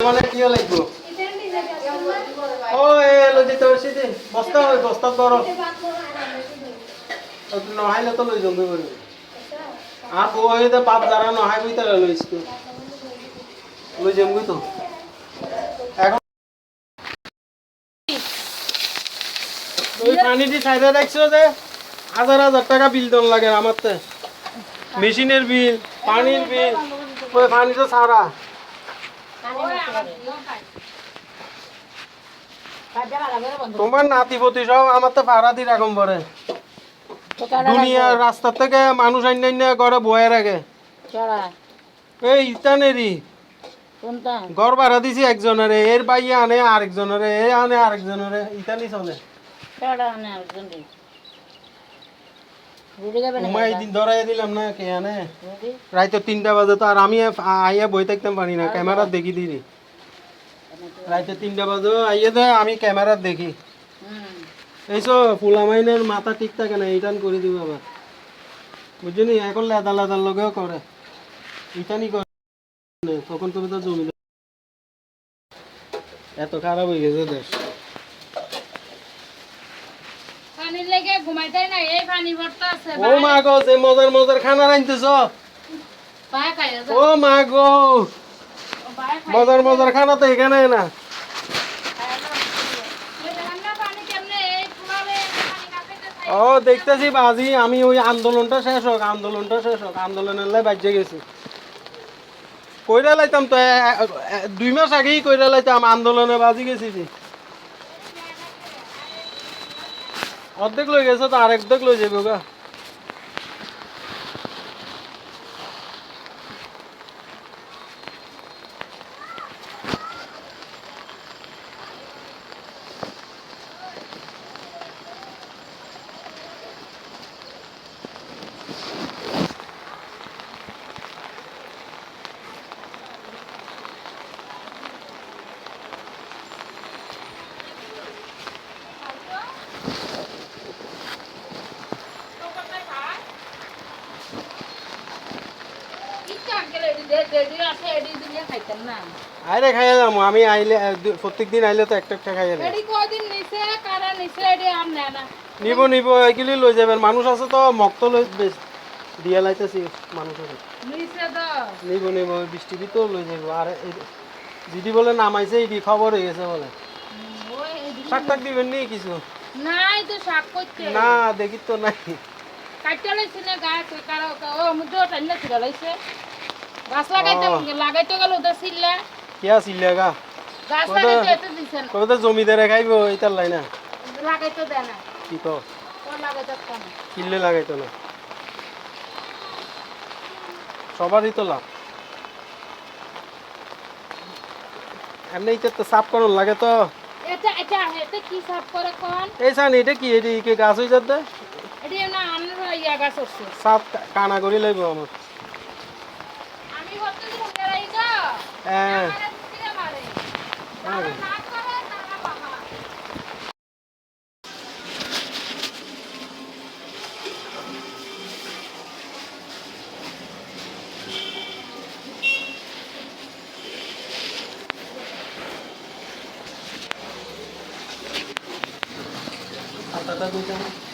মানে কি লাগবো ও এ লজি তো সিদি বস্তা ওই বস্তা ধরো নহাইলে তো লই জলদি করে আর ওই দে বাপ যারা নহাই বইতে লইছ তো লই যামগই তো এখন ওই পানিটি সাইডে রাখছো যে হাজার হাজার টাকা বিল দন লাগে আমারতে মেশিনের বিল পানির বিল ওই পানি তো সারা তোমার নাতিপতি সব আমার তো ভাড়া দিয়ে রাখুন পরে দুনিয়ার রাস্তা থেকে মানুষ আইন ঘরে বয়ে রাখে এই ইতানেরই ঘর ভাড়া দিছি একজনের এর বাইয়া আনে আরেকজনের এ আনে আরেকজনের ইতানি চলে দিন ধরাই দিলাম না কে আনে রাইতে 3টা বাজে তো আর আমি আইয়া বই থাকতাম পারি না ক্যামেরা দেখি দিই রাইতে 3টা বাজে আইয়া দে আমি ক্যামেরা দেখি এইসব ফুলামাইনের মাথা ঠিক থাকে না ইটান করে দিব আবার বুঝলি এখন লেদা লেদার লগেও করে ইটানি করে তখন তুমি তো জমি এত খারাপ হয়ে গেছে দেশ ও মা গো যে মজার মজার খানা রাঁধতেছ ও মা গো মজার মজার খানা তো এখানে না ও দেখতেছি বাজি আমি ওই আন্দোলনটা শেষ হোক আন্দোলনের লাই বাজ্যে গেছি কইরা লাইতাম তো 2 মাস আগেই কইরা লাইতাম আন্দোলনে বাজি গেছি অর্ধেক লই গেছে তো আরেকদিক লই যাবো গা আরে খাইয়া যাবো আমি আইলে প্রত্যেকদিন আইলে তো একটা একটা খাইয়া নিব এগুলি লই যাবেন মানুষ আছে তো মক্ত লই দিয়া লাইতেছি মানুষ আছে নিব বৃষ্টি তো লই যাবো আর যদি বলে নামাইছে এটি খবর হয়ে গেছে বলে শাক টাক দিবেন নি কিছু নাই তো শাক করতে না দেখি তো নাই কাটতে লাইছে না গাছ কারো ও মুজো টাইনা ছিল লাইছে গাছ লাগাইতে গেল ওটা সিল্লা কিয়া সিল্লাগা গাছ লাগাইতে এত দিছেন কত জমিদারে খাইবো এইটার লাই না লাগাইতে দেয় না কি তো লাগাইতে না কিল্লে লাগাইতো না সবারই তো লাভ এমনি তো সাফ করার লাগে তো এটা কি সাফ করে কোন এই সান এটা কি এটি কি গাছ হই যাতে এটি না আমরা ইয়া গাছ হচ্ছে সাফ কানা করি লাগবো আমার আমি হতে দিন গরাই গো হ্যাঁ মারে না করে তারা বাবা আটাটা দিতে